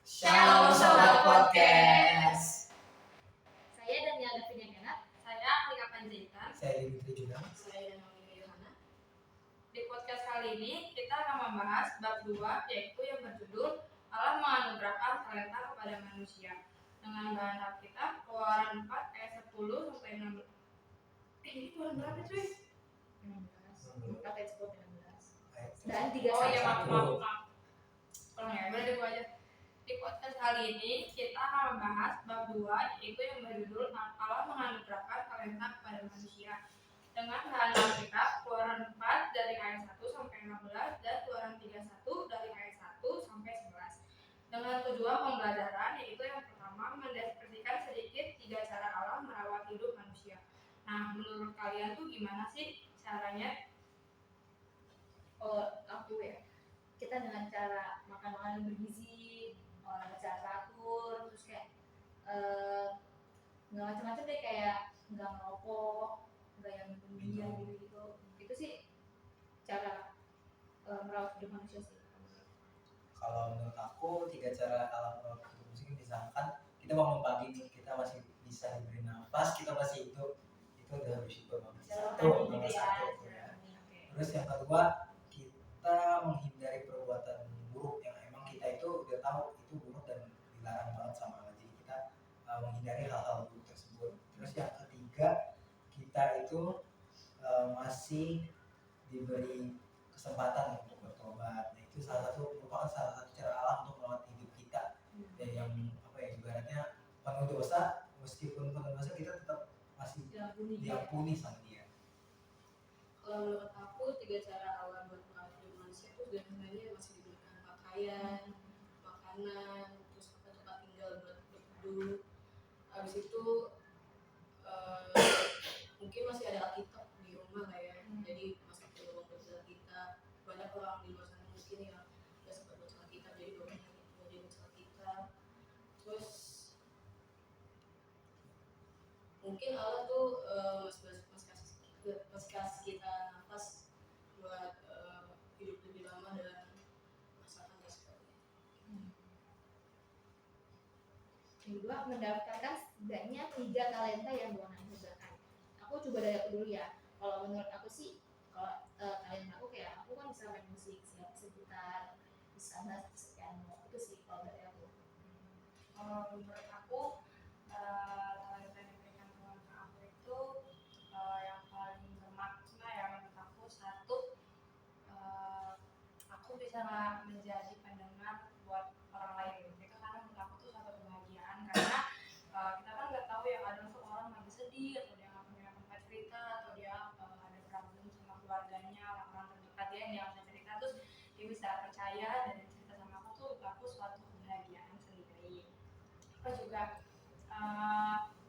Shalom Sobat Podcast. Saya Daniel Davina Kenat. Saya Alika Panjaitan. Saya Dimitri Junang. Saya Daniel Yohana. Di podcast kali ini kita akan membahas bab 2, yaitu yang berjudul Allah menganugerahkan talenta kepada manusia, dengan bahan Alkitab Keluaran 4 ayat 10 sampai 16. Ini Keluaran berapa cuy? 4 ayat 10 sampai 16. Dan Oh iya, maaf. Tolong ya, boleh dulu aja. Di podcast kali ini kita akan membahas bab 2, yaitu yang berjudul Allah menganugerahkan talenta kepada manusia, dengan bahan Alkitab Keluaran 4 dari ayat 1 sampai 16 dan Keluaran 31 dari ayat 1 sampai 11. Dengan tujuan pembelajaran, yaitu yang pertama mendeskripsikan sedikit 3 cara Allah merawat hidup manusia. Nah, menurut kalian tuh gimana sih caranya? Aku ya, kita dengan cara makan makanan bergizi, olahraga secara teratur, terus kayak nggak macam-macam deh, kayak nggak ngerokok, nggak yang minum gitu. Itu sih cara merawat hidup manusia sih. Kalau menurut aku 3 cara Allah merawat hidup manusia, misalkan kita bangun pagi nih, kita masih bisa diberi nafas, kita masih hidup, itu udah bersyukur banget. Nomor satu ya. Terus yang kedua, kita menghindari perbuatan buruk yang emang kita itu udah tahu itu buruk dan dilarang banget sama Allah. Jadi kita menghindari hal-hal buruk tersebut. Terus yang ketiga, kita itu masih diberi kesempatan untuk bertobat. Nah, itu merupakan salah satu cara Allah untuk merawat hidup kita. Dan yang ibaratnya penuh dosa, meskipun penuh dosa kita tetap masih diampuni sama Dia. Kalau menurut aku 3 cara Allah buat merawat hidup manusia itu sebenarnya masih diberikan pakaian, makanan, terus tempat tinggal buat duduk. Habis itu mungkin masih ada Alkitab di rumah lah ya. Jadi masih perlu membaca Alkitab. Banyak orang di luar sana mungkin yang nggak sempat baca Alkitab, jadi banyak yang baca Alkitab. Terus mungkin Allah tuh masih kasih kita nafas buat hidup lebih lama dan merasakan kasih-nya. Yang kedua, mendaftarkan setidaknya 3 talenta yang Tuhan anugerahkan. Aku coba dari aku dulu ya. Kalau menurut aku sih, kalau talenta aku kayak aku kan bisa main musik, bisa gitar, bisa bass, bisa piano. Itu sih kalau dari aku. Kalau menurut aku, talenta yang diberikan Tuhan ke aku itu yang paling bermakna ya menurut aku. Satu, aku bisa menjadi pendengar buat orang lain. Itu karena menurut aku tuh satu kebahagiaan, karena kita kan nggak tahu ya, kadang tuh orang lagi sedih atau dia nggak punya tempat cerita, atau dia ada problem sama keluarganya, orang-orang terdekat dia yang dia bisa cerita, terus dia bisa percaya dan cerita sama aku tuh, aku suatu kebahagiaan sendiri. Aku juga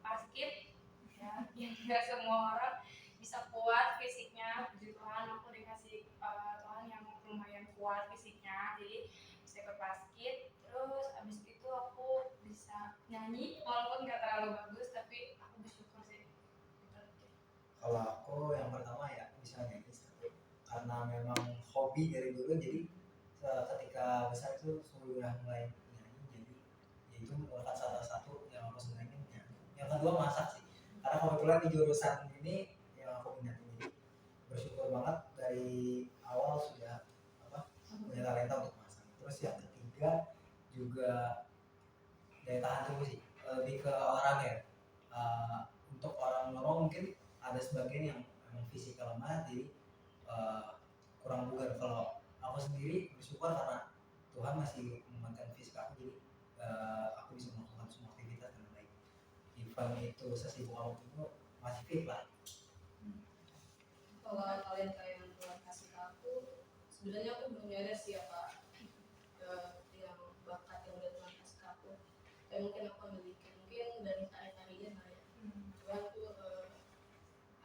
basket ya, yang nggak semua orang bisa kuat fisiknya. Puji Tuhan, aku dikasih Tuhan yang lumayan kuat fisiknya, jadi bisa ikut basket. Terus abis itu aku bisa nyanyi, walaupun nggak terlalu bagus, tapi aku bersyukur sih. Kalau aku yang pertama ya bisa nyanyi, karena memang hobi dari dulu. Jadi ketika besar itu sudah mulai nyanyi, jadi ya itu merupakan salah satu yang aku senangin nyanyi. Yang kedua masak sih, karena kebetulan di jurusan ini yang aku minat, jadi bersyukur banget dari awal sudah punya talenta untuk masak. Terus yang ketiga juga daya tahan tubuh sih, lebih ke orang ya. Untuk orang normal mungkin ada sebagian yang memang fisik lemah, jadi kurang bugar. Kalau aku sendiri bersyukur karena Tuhan masih menguatkan fisik aku, jadi aku bisa melakukan semua aktivitas dengan baik. Even itu sesibuk apapun itu masih fit lah. Kalau talenta yang Tuhan kasih ke aku, sebenarnya aku belum nyadar siapa yang bakat yang udah Tuhan kasih ke aku. Tapi mungkin aku memiliki, mungkin dari tari-tarian lah ya. Tuhan tuh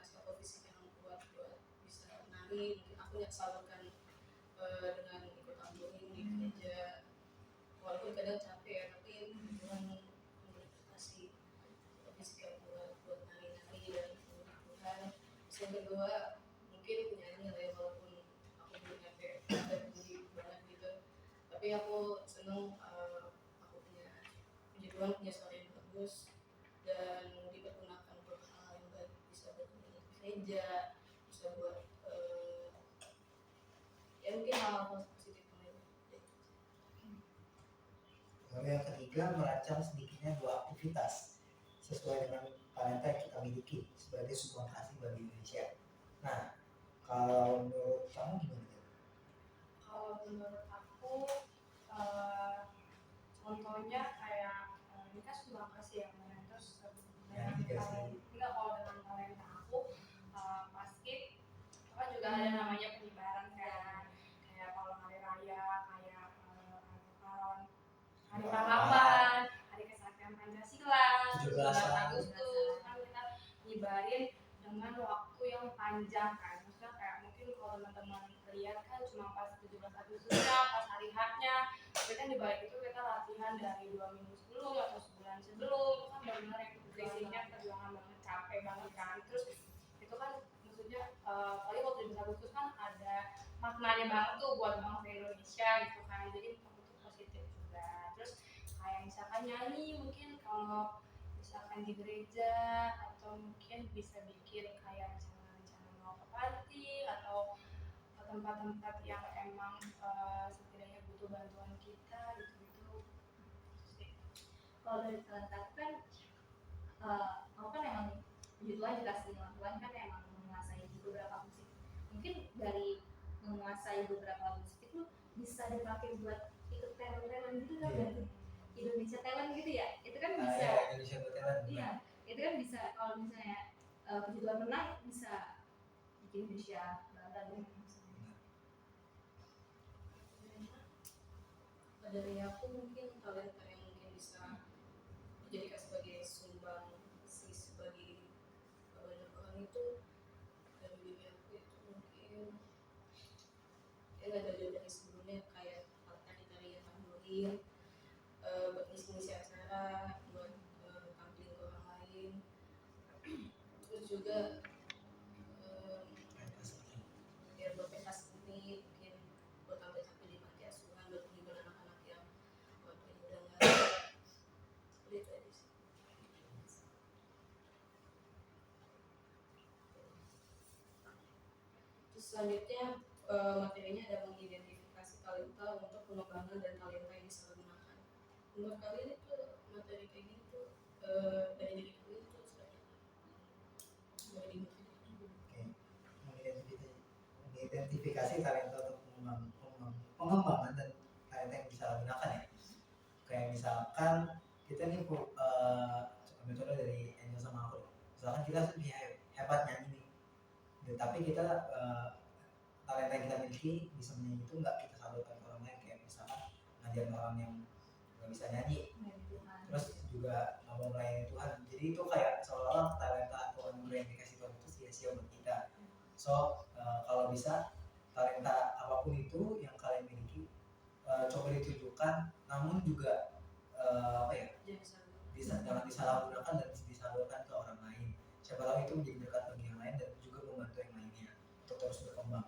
kasih aku fisik yang kuat buat bisa nari. Mungkin aku salurkan dengan ikut tamborin di gereja. Walaupun kadang capek ya, tapi Tuhan kasih fisik yang kuat buat nari-nari dan Tuhan. Yang kedua, mungkin penyanyi lah ya, walaupun aku belum nyampe tinggi banget gitu, tapi aku seneng aku Tuhan punya suara yang bagus dan dipergunakan buat hal yang baik, bisa buat gereja, bisa buat ya mungkin hal-hal positif lainnya. Lalu yang ketiga, merancang sedikitnya 2 aktivitas sesuai dengan talenta yang kita miliki sebagai sumbang kasih bagi Indonesia. Nah, kalau menurut kamu gimana? Kalau menurut aku contohnya kayak ini kan sumbang kasih ya kemarin, terus Ya, tiga sih. enggak, kalau dengan talenta aku pasti itu kan juga ada namanya penyebaran kan, kayak kalau hari raya kayak hari pahlawan, hari kesaktian Pancasila, 17 Agustus kan kita nyebarin dengan waktu yang panjang kan. Maksudnya kayak mungkin kalau teman-teman lihat kan cuma pas 17 Agustusnya, pas hari H-nya, tapi kan di balik itu kita latihan dari 2 minggu sebelum atau sebulan sebelum. Itu kan benar-benar yang basicnya perjuangan banget, capek banget kan. Terus itu kan maksudnya apalagi waktu 17 Agustus kan ada maknanya banget tuh buat bangsa Indonesia gitu kan. Jadi itu positif juga. Terus kayak misalkan nyanyi, mungkin kalau misalkan di gereja atau mungkin bisa bikin kayak rencana-rencana mau ke panti atau ke tempat-tempat yang emang setidaknya butuh bantuan kita gitu-gitu. Kalau dari talenta aku kan aku kan emang puji Tuhan dikasih sama Tuhan kan emang menguasai beberapa musik. Mungkin dari menguasai beberapa musik itu bisa dipakai buat ikut talent-talent gitu kan, Iya. dan Indonesia Talent gitu ya. Itu kan Nah, bisa. ya, Indonesia Got Talent. Iya, itu kan bisa kalau misalnya puji Tuhan menang bisa bikin Indonesia bangga gitu. Dari aku mungkin talenta yang mungkin bisa dijadikan sebagai sumbang sih sebagai banyak orang itu dari diri aku itu mungkin ya nggak jauh dari sebelumnya, kayak tari-tarian tamborin, buat ngisi-ngisi acara, buat tampilin ke orang lain, terus juga biar buat pentas seni, mungkin buat tampil-tampil di panti asuhan, buat menghibur anak-anak yang udah nggak ada. Udah itu aja sih. Terus selanjutnya materinya ada mengidentifikasi talenta untuk pengembangan dan talenta yang disalahgunakan. Menurut kalian itu materi kayak gini tuh dari diri kalian tuh seperti apa? Dari Mengidentifikasi talenta untuk pengembangan dan talenta yang bisa digunakan ya. Kayak misalkan kita nih ambil contoh dari Angel sama aku. Misalkan kita punya hebat nyanyi nih, tapi kita talenta yang kita miliki bisa menyanyi itu nggak kita salurkan ke orang lain, kayak misalkan ngajarin orang yang nggak bisa nyanyi, terus juga nggak mau melayani Tuhan. Jadi itu kayak seolah-olah talenta atau anugerah yang dikasih Tuhan itu sia-sia buat kita. So kalau bisa talenta apapun itu yang kalian miliki coba ditunjukkan, namun juga jangan disalahgunakan dan disalurkan ke orang lain. Siapa tahu itu menjadi berkat bagi yang lain dan juga membantu yang lainnya untuk terus berkembang.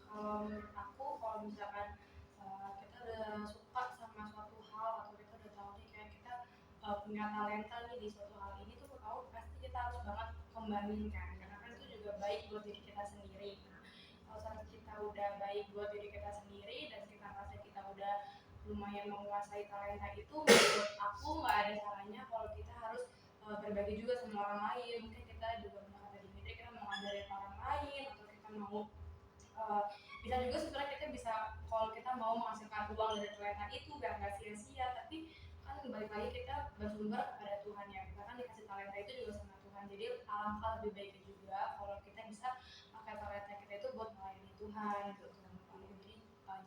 Kalau menurut aku, kalau misalkan kita udah suka sama suatu hal atau kita udah tahu nih kayak kita punya talenta nih di suatu hal ini tuh tahu pasti kita harus banget kembangin kan, karena kan itu juga baik buat diri kita sendiri. Nah, kalau saat kita udah baik buat diri kita sendiri dan kita merasa kita udah lumayan menguasai talenta itu, menurut aku nggak ada salahnya kalau kita harus berbagi juga sama orang lain. Mungkin kita juga punya kata Dimitri, kita mau ngajarin orang lain atau kita mau bisa juga sebenarnya kita bisa, kalau kita mau menghasilkan uang dari talenta itu biar nggak sia-sia, tapi kan balik lagi kita bersumber kepada Tuhan ya, kita kan dikasih talenta itu juga sama Tuhan. Jadi alangkah lebih baiknya juga kalau kita bisa pakai talenta kita itu buat melayani Tuhan gitu. Jadi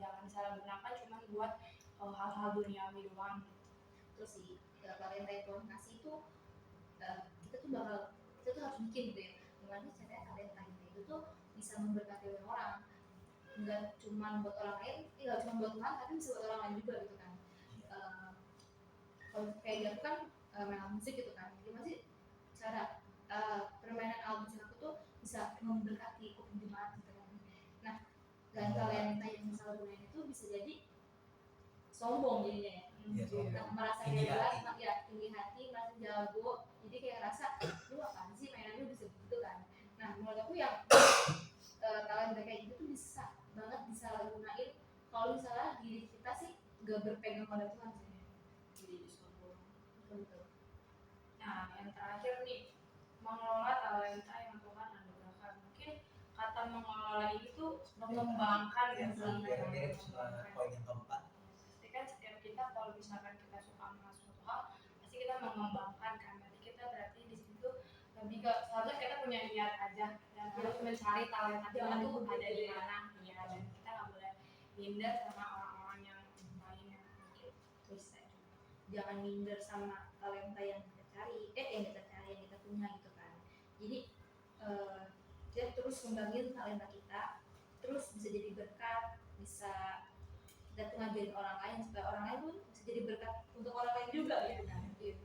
jangan disalahgunakan cuma buat hal-hal duniawi doang gitu. Terus sih talenta yang Tuhan kasih itu kita tuh harus bikin gitu ya, gimana caranya talenta itu tuh bisa memberkati orang, nggak cuma buat orang lain, nggak cuma buat Tuhan, tapi bisa buat orang lain juga gitu kan. Kalau kayak dia kan main alat musik gitu kan, gimana sih cara permainan alat musik aku tuh bisa memberkati kuping jemaat gitu kan. Nah, dan talenta yang misalnya gunain itu bisa jadi sombong jadinya ya. Iya, sombong. Merasa Tinggi hebat, hati. ya tinggi hati, merasa jago, jadi kayak rasa lu apaan sih mainan lu bisa gitu kan. Nah menurut aku yang talenta kayak gitu tuh bisa banget disalahgunain kalau misalnya diri kita sih gak berpegang pada Tuhan sih. Jadi sombong. Betul. Nah, yang terakhir nih, mengelola talenta yang Tuhan anugerahkan. Mungkin kata mengelola ini tuh mengembangkan Ya, misalnya, mirip sama mengembangkan. poin yang keempat. Pasti kan setiap kita kalau misalkan kita suka sama suatu hal, pasti kita mengembangkan kan. Berarti kita berarti di situ lebih ke seharusnya kita punya niat aja dan harus mencari talenta kita Jangan tuh dikubur ada di ya. mana. Ya, dan kita nggak boleh minder sama orang-orang yang lain yang mungkin bisa juga. Jangan minder sama talenta yang kita cari, yang kita cari, yang kita punya gitu kan. Jadi kita terus kembangin talenta kita, terus bisa jadi berkat, bisa kita ngajarin orang lain supaya orang lain pun bisa jadi berkat untuk orang lain juga gitu kan. Iya.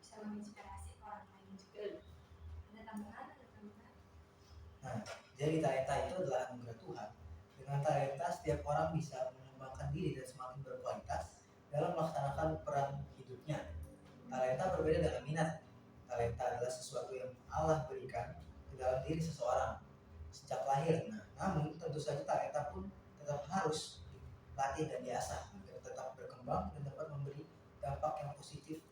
Bisa menginspirasi orang lain juga. Ada tambahan? Nah, jadi talenta itu adalah anugerah Tuhan. Dengan talenta, setiap orang bisa mengembangkan diri dan semakin berkualitas dalam melaksanakan peran hidupnya. Talenta berbeda dengan minat. Talenta adalah sesuatu yang Allah berikan ke dalam diri seseorang sejak lahir. Nah, namun tentu saja talenta pun tetap harus dilatih dan diasah agar tetap berkembang dan dapat memberi dampak yang positif